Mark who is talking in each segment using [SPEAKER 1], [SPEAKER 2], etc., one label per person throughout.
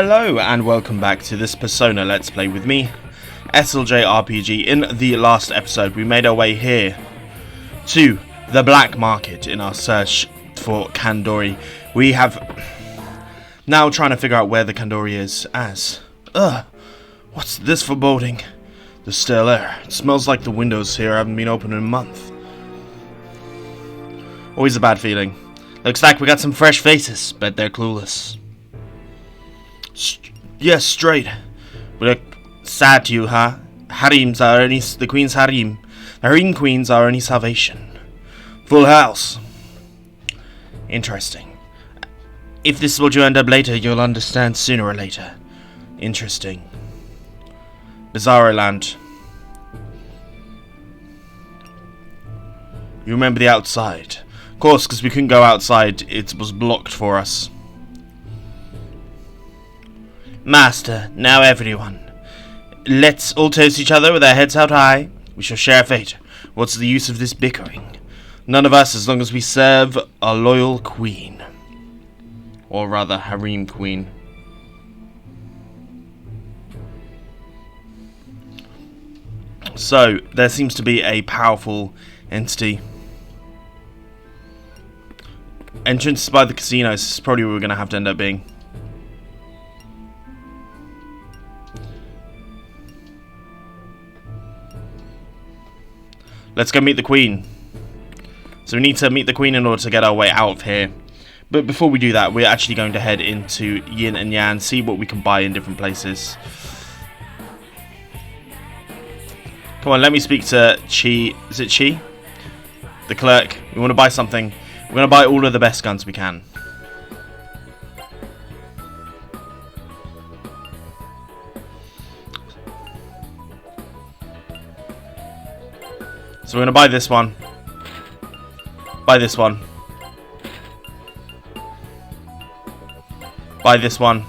[SPEAKER 1] Hello and welcome back to this Persona Let's Play with me, SLJ RPG. In the last episode we made our way here to the black market in our search for Kandori. We have now trying to figure out where the Kandori is as... what's this foreboding? The stale air. It smells like the windows here haven't been open in a month. Always a bad feeling. Looks like we got some fresh faces, but they're clueless. Yes, straight. We look sad to you, huh? Harems are only the queen's harem. The harem queens are only salvation. Full house. Interesting. If this is what you end up later, you'll understand sooner or later. Interesting. Bizarro land. You remember the outside? Of course, because we couldn't go outside, it was blocked for us. Master, now everyone. Let's all toast each other with our heads held high. We shall share a fate. What's the use of this bickering? None of us as long as we serve a loyal queen. Or rather, harem queen. So, there seems to be a powerful entity. Entrance by the casinos is probably where we're going to have to end up being. Let's go meet the queen. So we need to meet the queen in order to get our way out of here. But before we do that, we're actually going to head into Yin and Yang, see what we can buy in different places. Come on, let me speak to Chi. Is it Chi? The clerk. We want to buy something. We're going to buy all of the best guns we can. So we're going to buy this one. Buy this one. Buy this one.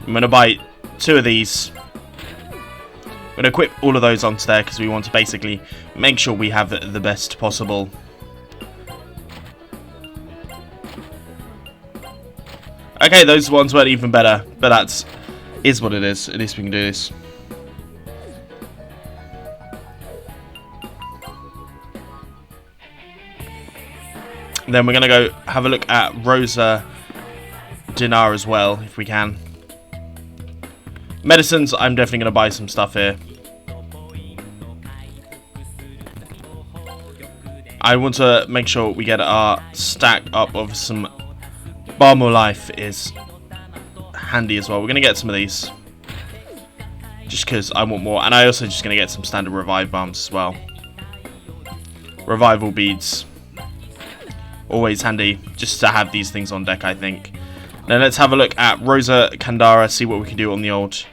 [SPEAKER 1] I'm going to buy 2 of these. I'm going to equip all of those onto there because we want to basically make sure we have the best possible. Okay, those ones weren't even better, but that's... is what it is. At least we can do this. Then we're going to go have a look at Rosa Dinar as well, if we can. Medicines, I'm definitely going to buy some stuff here. I want to make sure we get our stack up of some Balmo Life is handy as well. We're going to get some of these. Just because I want more. And I also just going to get some standard revive bombs as well. Revival beads. Always handy just to have these things on deck, I think. Now let's have a look at Rosa Kandara, see what we can do on the old...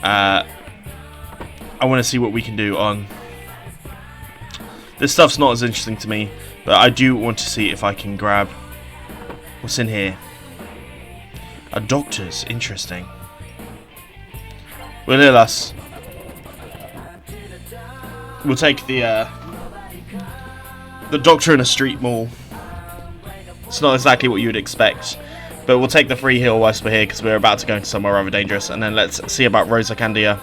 [SPEAKER 1] I want to see what we can do on... This stuff's not as interesting to me, but I do want to see if I can grab... What's in here? A doctor's, interesting. We'll heal us. We'll take the doctor in a street mall. It's not exactly what you would expect, but we'll take the free heal whilst we're here because we're about to go into somewhere rather dangerous. And then let's see about Rosa Candia.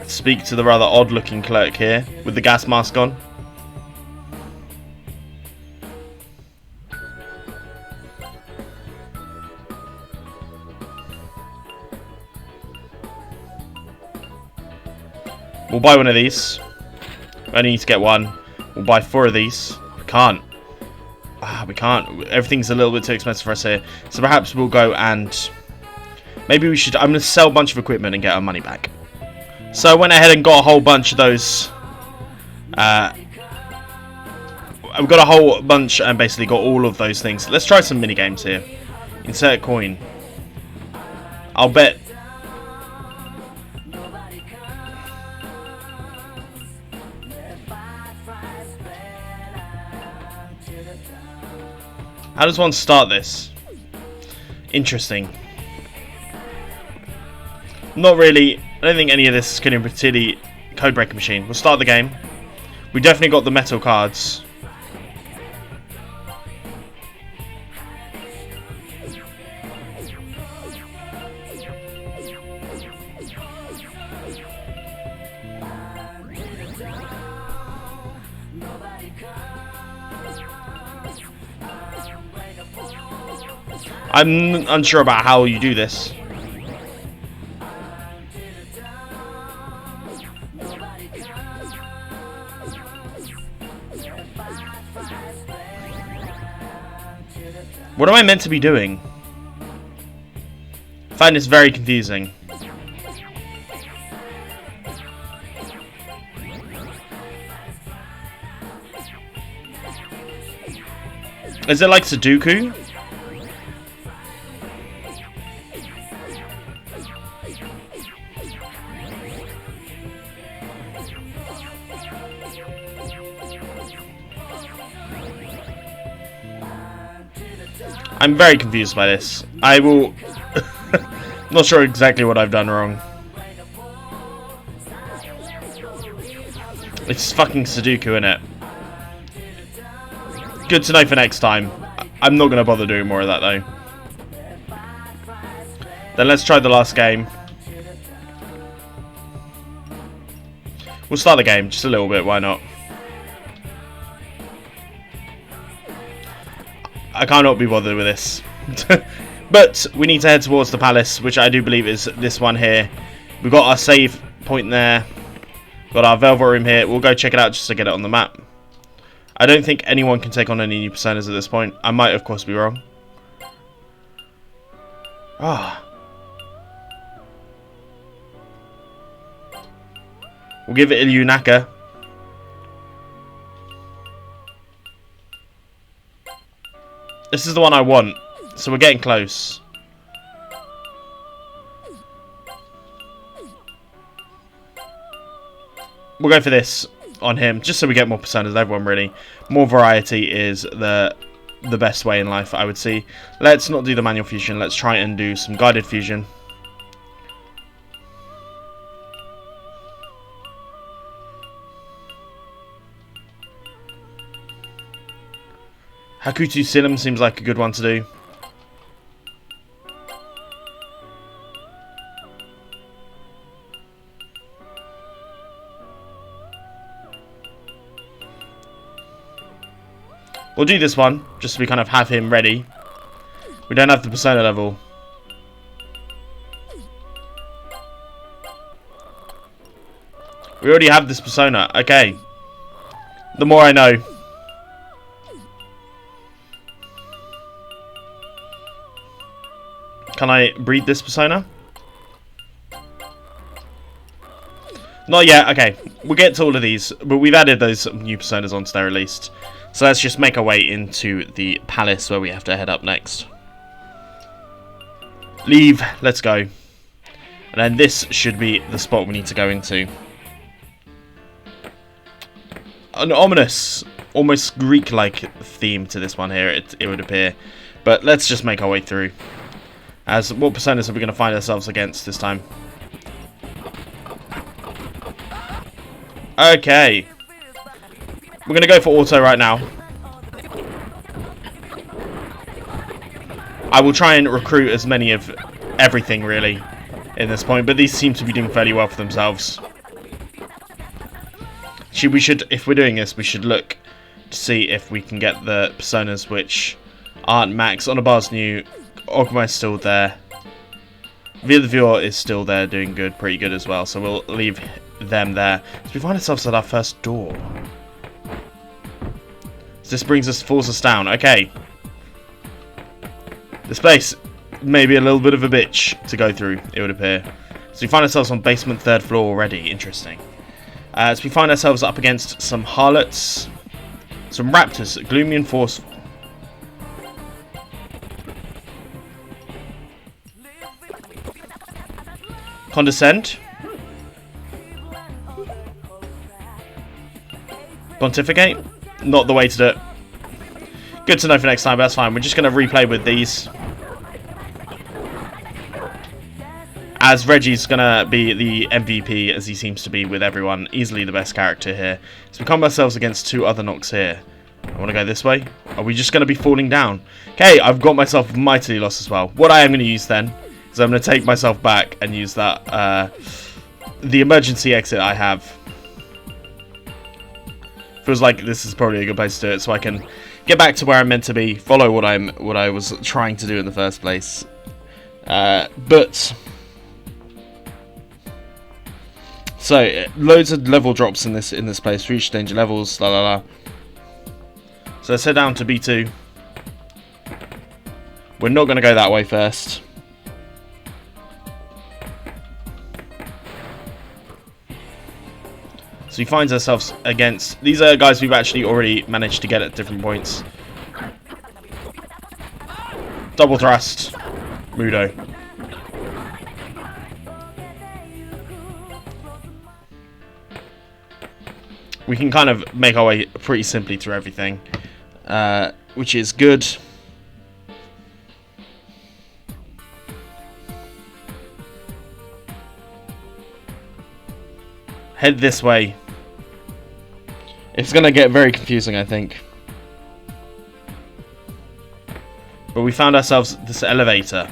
[SPEAKER 1] Speak to the rather odd-looking clerk here with the gas mask on. We'll buy one of these. We only need to get one. We'll buy 4 of these. We can't. We can't. Everything's a little bit too expensive for us here. So perhaps we'll go and... Maybe we should... I'm going to sell a bunch of equipment and get our money back. So I went ahead and got a whole bunch of those. I've got a whole bunch and basically got all of those things. Let's try some mini games here. Insert coin. I'll bet... How does one start this? Interesting. Not really. I don't think any of this is going to particularly Codebreaker machine. We'll start the game. We definitely got the metal cards. I'm unsure about how you do this. What am I meant to be doing? I find this very confusing. Is it like Sudoku? I'm very confused by this. I will... Not sure exactly what I've done wrong. It's fucking Sudoku, innit? Good to know for next time. I'm not going to bother doing more of that, though. Then let's try the last game. We'll start the game, just a little bit, why not? I cannot be bothered with this. But we need to head towards the palace, which I do believe is this one here. We've got our save point there. Got our Velvet room here. We'll go check it out just to get it on the map. I don't think anyone can take on any new personas at this point. I might, of course, be wrong. Ah. We'll give it Ilyu Naka. This is the one I want, so we're getting close. We'll go for this on him, just so we get more personas, everyone really. More variety is the best way in life, I would say. Let's not do the manual fusion, let's try and do some guided fusion. Hakuto Silum seems like a good one to do. We'll do this one, just so we kind of have him ready. We don't have the persona level. We already have this persona. Okay. The more I know. Can I breed this persona? Not yet. Okay. We'll get to all of these. But we've added those new personas onto there at least. So let's just make our way into the palace where we have to head up next. Leave. Let's go. And then this should be the spot we need to go into. An ominous, almost Greek-like theme to this one here, it would appear. But let's just make our way through. As what personas are we going to find ourselves against this time? Okay. We're going to go for auto right now. I will try and recruit as many of everything really in this point, but these seem to be doing fairly well for themselves. We should, if we're doing this, we should look to see if we can get the personas which aren't max. Onabar's new. Ogma is still there. Via the Viewer is still there, doing good, pretty good as well. So we'll leave them there. So we find ourselves at our first door. So this brings us, falls us down. Okay. This place may be a little bit of a bitch to go through, it would appear. So we find ourselves on basement 3rd floor already. Interesting. So we find ourselves up against some harlots, some raptors, gloomy and forceful. Condescend. Pontificate. Not the way to do it. Good to know for next time, but that's fine. We're just going to replay with these. as Reggie's gonna be the MVP, as he seems to be with everyone, easily the best character here. So we come ourselves against 2 other Nox here. I want to go this way. Are we just going to be falling down? Okay, I've got myself mightily lost as well. What I am going to use then is I'm going to take myself back and use that the emergency exit I have. Feels like this is probably a good place to do it, so I can get back to where I'm meant to be, follow what I was trying to do in the first place. So loads of level drops in this place. Reach danger levels, la la la. So let's head down to B2. We're not going to go that way first. So he finds ourselves against... These are guys we've actually already managed to get at different points. Double thrust. Mudo. We can kind of make our way pretty simply through everything. Which is good. Head this way. It's going to get very confusing, I think. But we found ourselves this elevator.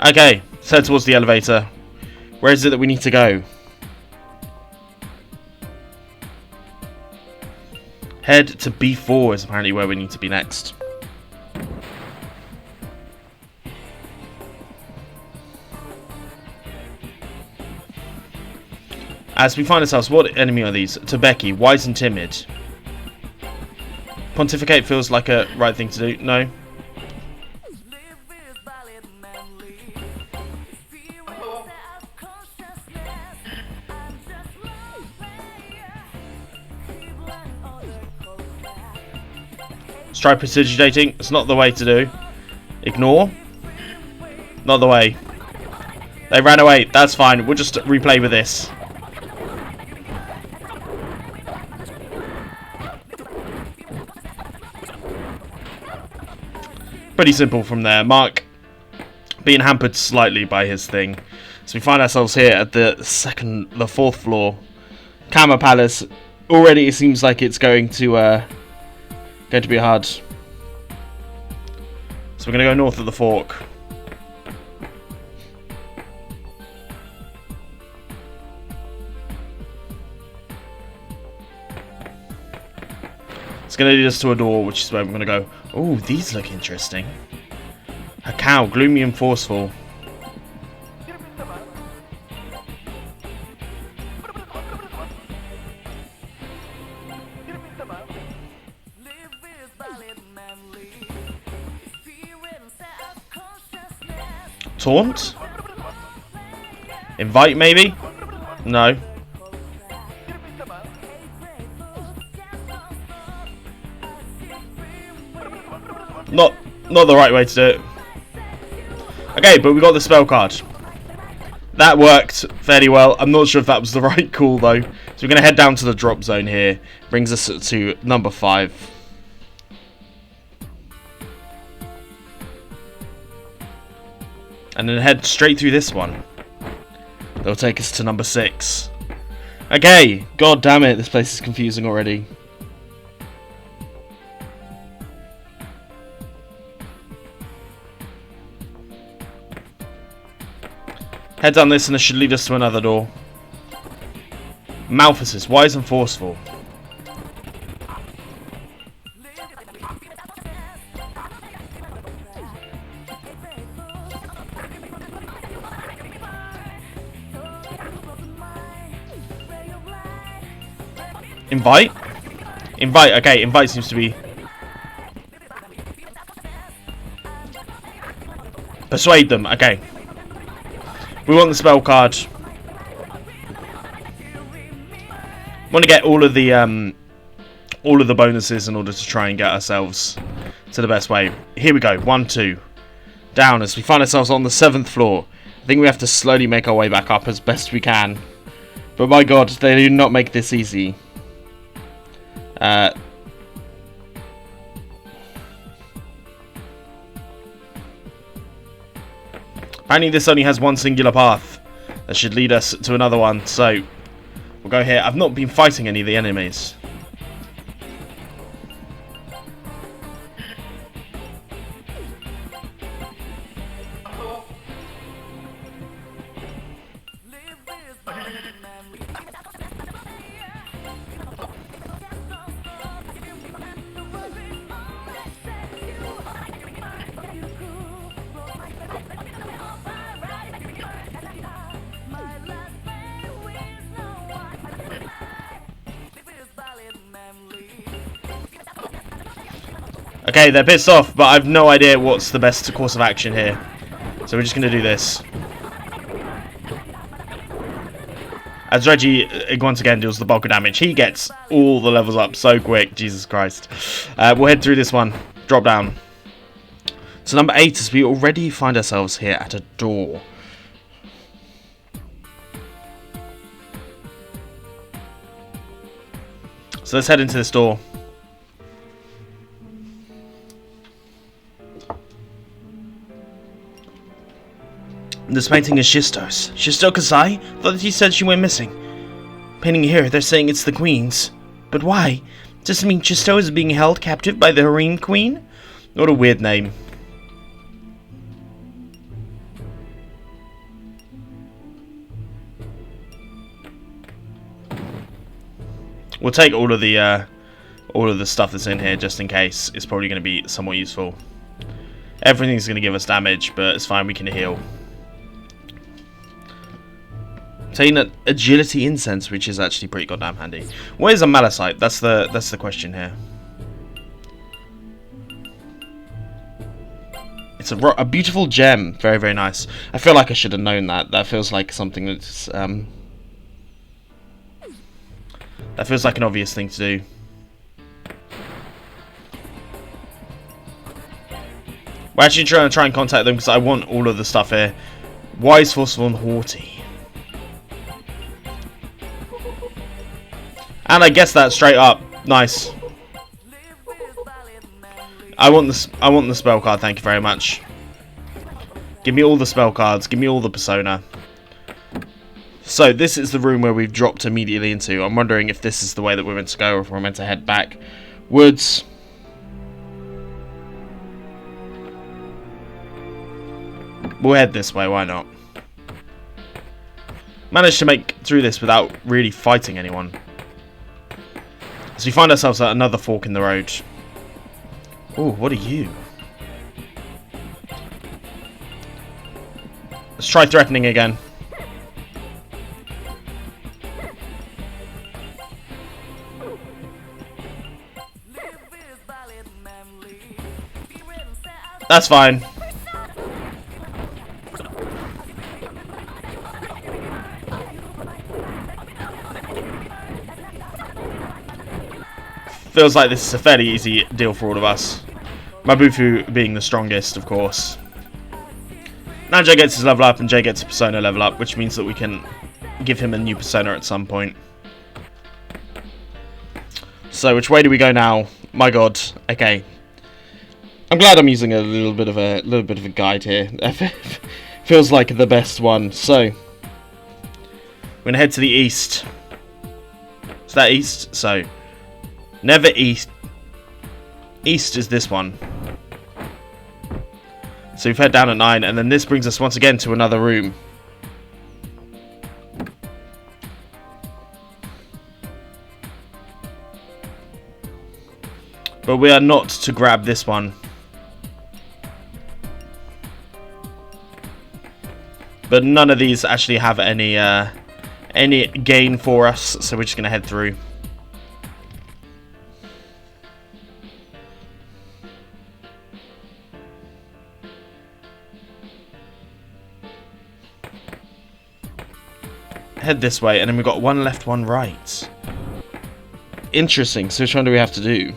[SPEAKER 1] Okay, let's head towards the elevator. Where is it that we need to go? Head to B4 is apparently where we need to be next. As we find ourselves, what enemy are these? Tebeki, wise and timid. Pontificate feels like a right thing to do. No. Let's try prestidigitating. It's not the way to do. Ignore. Not the way. They ran away. That's fine. We'll just replay with this. Pretty simple from there. Mark being hampered slightly by his thing. So we find ourselves here at the 4th floor. Kama Palace. Already it seems like it's going to be hard. So we're going to go north of the fork. It's going to lead us to a door, which is where we're going to go. Oh, these look interesting. A cow, gloomy and forceful. Taunt? Invite, maybe? No. Not the right way to do it. Okay, but we got the spell card. That worked fairly well. I'm not sure if that was the right call though. So we're going to head down to the drop zone here. Brings us to number 5. And then head straight through this one. That'll take us to number 6. Okay, god damn it, this place is confusing already. Head down this and this should lead us to another door. Malphus, wise and forceful. Invite? Invite, okay, invite seems to be... Persuade them, okay. We want the spell card. Want to get all of the bonuses in order to try and get ourselves to the best way. Here we go. 1, 2. Down as we find ourselves on the 7th floor. I think we have to slowly make our way back up as best we can. But my god, they do not make this easy. Apparently this only has one singular path that should lead us to another one, so we'll go here. I've not been fighting any of the enemies. Okay, they're pissed off, but I've no idea what's the best course of action here. So we're just going to do this. As Reggie, once again, deals the bulk of damage. He gets all the levels up so quick. Jesus Christ. We'll head through this one. Drop down. So number 8 is we already find ourselves here at a door. So let's head into this door. This painting is Shisto's. Shisto Kasai? Thought that you said she went missing. Painting here, they're saying it's the Queen's. But why? Does it mean Shisto is being held captive by the Harem Queen? What a weird name. We'll take all of the stuff that's in here just in case. It's probably going to be somewhat useful. Everything's going to give us damage, but it's fine. We can heal. Taking an agility incense, which is actually pretty goddamn handy. What is a malachite? That's the question here. It's a beautiful gem. Very, very nice. I feel like I should have known that. That feels like something that's that feels like an obvious thing to do. We're actually trying to try and contact them because I want all of the stuff here. Wise, forceful, and haughty. And I guessed that straight up. Nice. I want the spell card, thank you very much. Give me all the spell cards, give me all the persona. So this is the room where we've dropped immediately into. I'm wondering if this is the way that we're meant to go or if we're meant to head back. Woods. We'll head this way, why not? Managed to make through this without really fighting anyone. So we find ourselves at another fork in the road. Oh, what are you? Let's try threatening again. That's fine. Feels like this is a fairly easy deal for all of us. Mabufu being the strongest, of course. Now Jay gets his level up and Jay gets a persona level up, which means that we can give him a new persona at some point. So which way do we go now? My god. Okay. I'm glad I'm using a little bit of a guide here. Feels like the best one. So we're gonna head to the east. Is that east? So never east. East is this one. So we've head down at 9, and then this brings us once again to another room. But we are not to grab this one. But none of these actually have any gain for us, so we're just going to head through. Head this way, and then we've got one left, one right. Interesting. So which one do we have to do?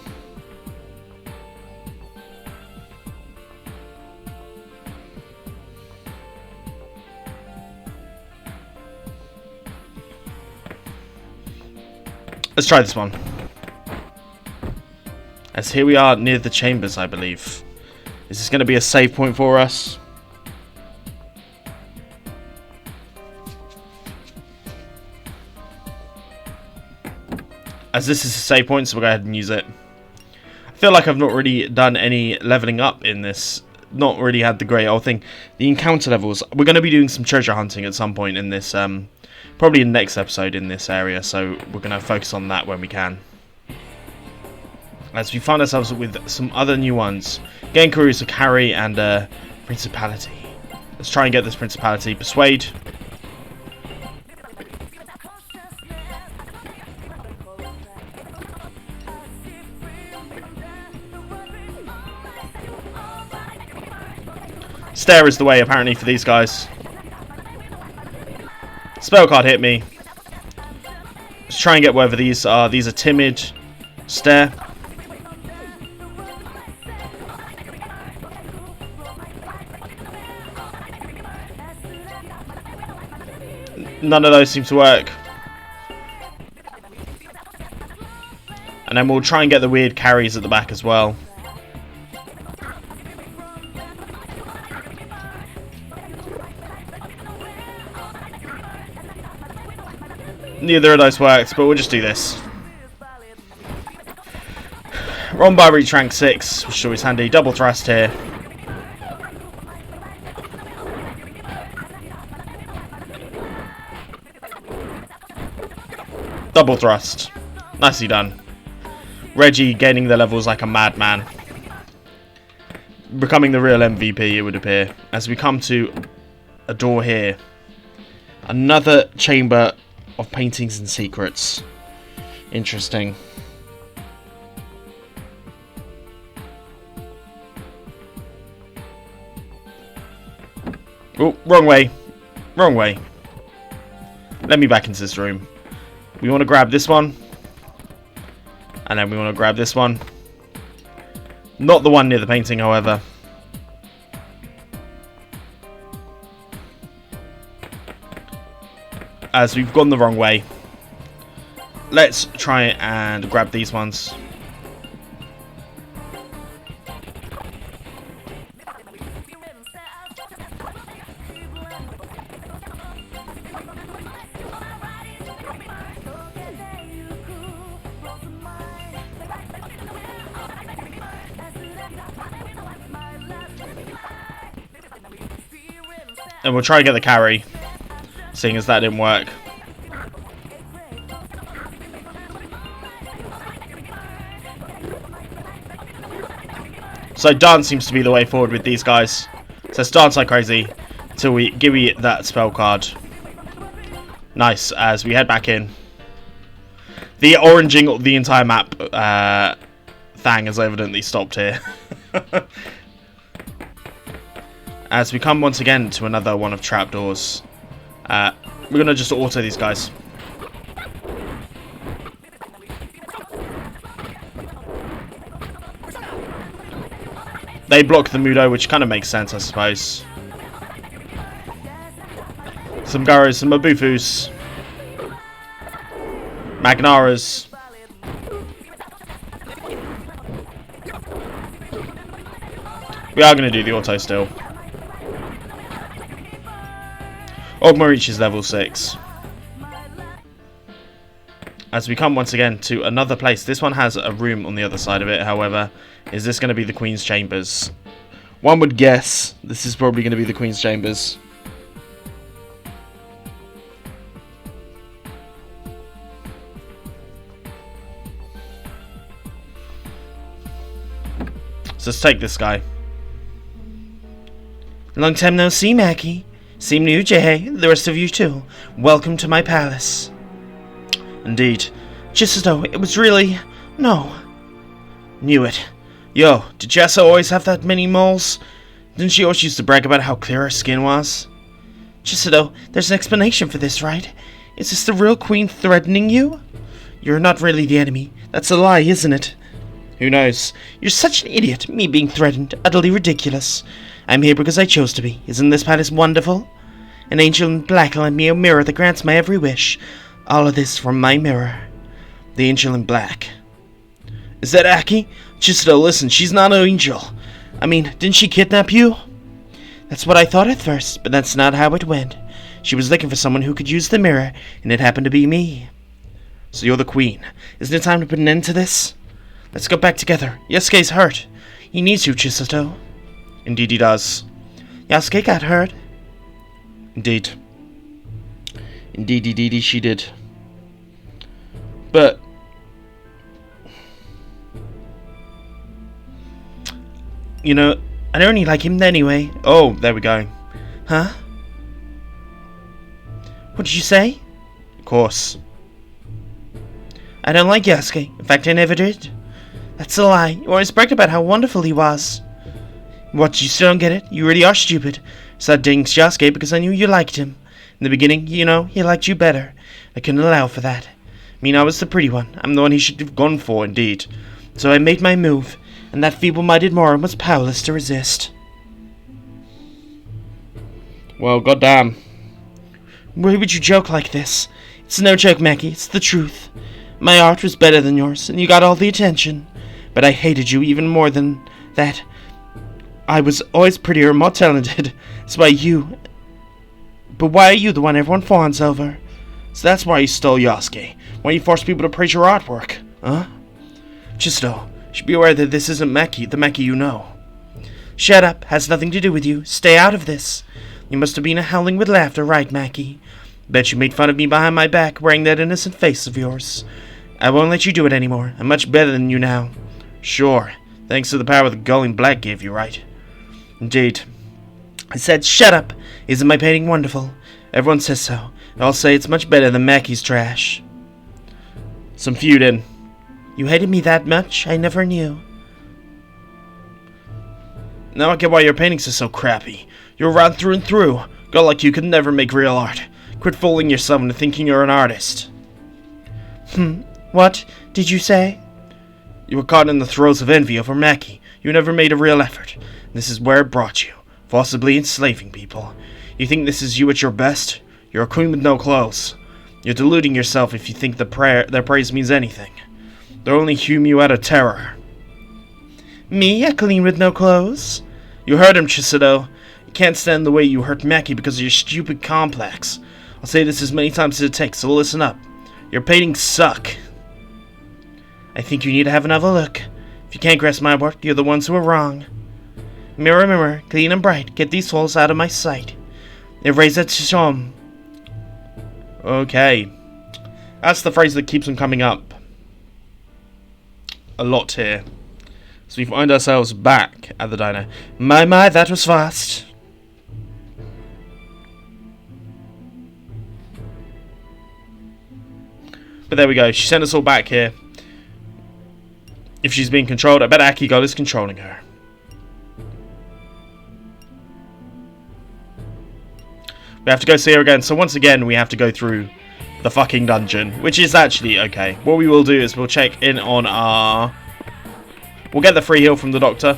[SPEAKER 1] Let's try this one. As here we are near the chambers, I believe. Is this going to be a save point for us? as this is a save point, so we'll go ahead and use it. I feel like I've not really done any leveling up in this. Not really had the great old thing. The encounter levels, we're going to be doing some treasure hunting at some point in this, probably in the next episode in this area, so we're going to focus on that when we can. As we find ourselves with some other new ones. Genkaru's a carry and a principality. Let's try and get this principality. Persuade. Stare is the way, apparently, for these guys. Spell card hit me. Let's try and get whatever these are. These are timid. Stare. None of those seem to work. And then we'll try and get the weird carries at the back as well. Neither of those works, but we'll just do this. Ron by reach rank 6, which is always handy. Double thrust here. Double thrust. Nicely done. Reggie gaining the levels like a madman. Becoming the real MVP, it would appear. As we come to a door here. Another chamber of paintings and secrets. Interesting. Oh, wrong way. Wrong way. Let me back into this room. We want to grab this one. And then we want to grab this one. Not the one near the painting, however. As we've gone the wrong way. Let's try and grab these ones. And we'll try and get the carry, seeing as that didn't work. So dance seems to be the way forward with these guys. So let's dance like crazy until we give me that spell card. Nice, as we head back in. The oranging the entire map thing has evidently stopped here. As we come once again to another one of trapdoors. We're going to just auto these guys. They block the Mudo, which kind of makes sense, I suppose. Some Garus, some Mabufus. Magnaras. We are going to do the auto still. Ogma reaches level 6. As we come once again to another place. This one has a room on the other side of it, however. Is this going to be the Queen's Chambers? One would guess this is probably going to be the Queen's Chambers. So let's take this guy.
[SPEAKER 2] Long time no see, Mackie. Same to you, Jihei. The rest of you too. Welcome to my palace.
[SPEAKER 1] Indeed.
[SPEAKER 2] Just as though it was really... No.
[SPEAKER 1] Knew it.
[SPEAKER 2] Yo, did Jessa always have that many moles? Didn't she always used to brag about how clear her skin was? Just as though there's an explanation for this, right? Is this the real queen threatening you? You're not really the enemy. That's a lie, isn't it?
[SPEAKER 1] Who knows?
[SPEAKER 2] You're such an idiot. Me being threatened. Utterly ridiculous. I'm here because I chose to be. Isn't this palace wonderful? An angel in black lent me a mirror that grants my every wish. All of this from my mirror. The angel in black.
[SPEAKER 1] Is that Aki? Chisto, listen, she's not an angel.
[SPEAKER 2] I mean, didn't she kidnap you? That's what I thought at first, but that's not how it went. She was looking for someone who could use the mirror, and it happened to be me. So you're the queen. Isn't it time to put an end to this? Let's go back together. Yasuke's hurt. He needs you, Chisato.
[SPEAKER 1] Indeed he does.
[SPEAKER 2] Yasuke got hurt.
[SPEAKER 1] Indeed. Indeed, she did. But
[SPEAKER 2] you know, I don't really like him anyway.
[SPEAKER 1] Oh, there we go.
[SPEAKER 2] Huh? What did you say?
[SPEAKER 1] Of course.
[SPEAKER 2] I don't like Yasuke. In fact, I never did. That's a lie. You always bragged about how wonderful he was. What, you still don't get it? You really are stupid. Started dating Yasuke because I knew you liked him. In the beginning, you know, he liked you better. I couldn't allow for that. I mean, I was the pretty one. I'm the one he should have gone for, indeed. So I made my move, and that feeble-minded moron was powerless to resist.
[SPEAKER 1] Well, goddamn.
[SPEAKER 2] Why would you joke like this? It's no joke, Maki. It's the truth. My art was better than yours, and you got all the attention. But I hated you even more than that. I was always prettier and more talented. That's why you... But why are you the one everyone fawns over?
[SPEAKER 1] So that's why you stole Yasuke. Why you force people to praise your artwork.
[SPEAKER 2] Huh? Chisto, you should be aware that this isn't Maki, the Maki you know. Shut up. Has nothing to do with you. Stay out of this. You must have been howling with laughter, right, Maki? Bet you made fun of me behind my back, wearing that innocent face of yours. I won't let you do it anymore. I'm much better than you now.
[SPEAKER 1] Sure. Thanks to the power the glowing black gave you, right?
[SPEAKER 2] Indeed. I said, shut up. Isn't my painting wonderful? Everyone says so. I'll say it's much better than Maki's trash.
[SPEAKER 1] Some feuding.
[SPEAKER 2] You hated me that much? I never knew.
[SPEAKER 1] Now I get why your paintings are so crappy. You're rotten through and through. Girl like you could never make real art. Quit fooling yourself into thinking you're an artist.
[SPEAKER 2] What did you say?
[SPEAKER 1] You were caught in the throes of envy over Maki. You never made a real effort. This is where it brought you. Forcibly enslaving people. You think this is you at your best? You're a queen with no clothes. You're deluding yourself if you think their praise means anything. They'll only hume you out of terror.
[SPEAKER 2] Me, a queen with no clothes?
[SPEAKER 1] You hurt him, Chisato. You can't stand the way you hurt Maki because of your stupid complex. I'll say this as many times as it takes, so listen up. Your paintings suck.
[SPEAKER 2] I think you need to have another look. If you can't grasp my work, you're the ones who are wrong. Mirror, mirror, clean and bright, get these holes out of my sight. Erase that shom.
[SPEAKER 1] Okay. That's the phrase that keeps on coming up a lot here. So we find ourselves back at the diner.
[SPEAKER 2] My, that was fast.
[SPEAKER 1] But there we go. She sent us all back here. If she's being controlled, I bet Akigol is controlling her. We have to go see her again. So once again, we have to go through the fucking dungeon, which is actually okay. What we will do is we'll check in on our... We'll get the free heal from the doctor.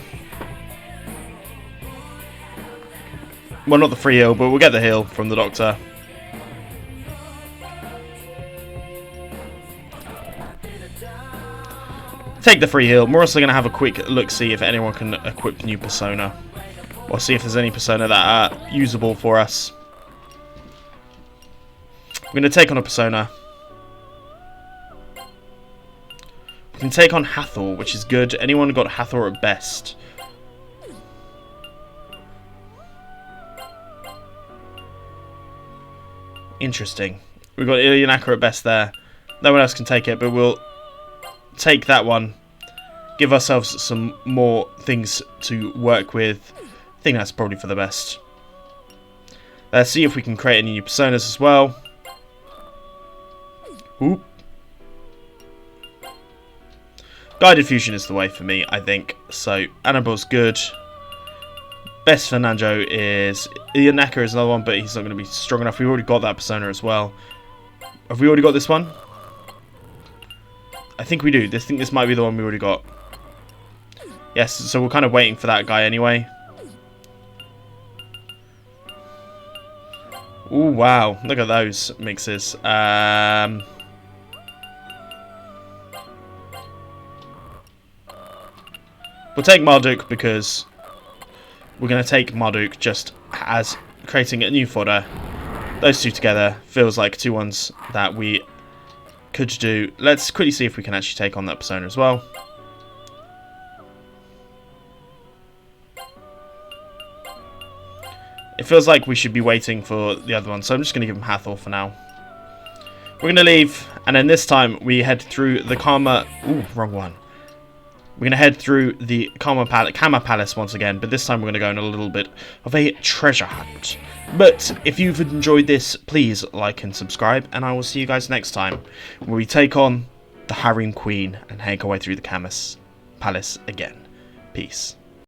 [SPEAKER 1] Well, not the free heal, but we'll get the heal from the doctor. Take the free heal. We're also going to have a quick look, see if anyone can equip new persona. Or see if there's any persona that are usable for us. We're going to take on a persona. We can take on Hathor, which is good. Anyone got Hathor at best? Interesting. We've got Ilyanaka at best there. No one else can take it, but we'll take that one. Give ourselves some more things to work with. I think that's probably for the best. Let's see if we can create any new personas as well. Oop. Guided Fusion is the way for me, I think. So, Annabelle's good. Best for Nanjo is... Ilyanaka is another one, but he's not going to be strong enough. We've already got that persona as well. Have we already got this one? I think we do. I think this might be the one we already got. Yes, so we're kind of waiting for that guy anyway. Ooh, wow. Look at those mixes. We'll take Marduk because we're going to take Marduk just as creating a new fodder. Those two together feels like two ones that we could do. Let's quickly see if we can actually take on that persona as well. It feels like we should be waiting for the other one, so I'm just going to give him Hathor for now. We're going to leave, and then this time we head through the Karma... Ooh, wrong one. We're going to head through the Kama Palace once again, but this time we're going to go on a little bit of a treasure hunt. But if you've enjoyed this, please like and subscribe, and I will see you guys next time, where we take on the Harem Queen and make our way through the Kama Palace again. Peace.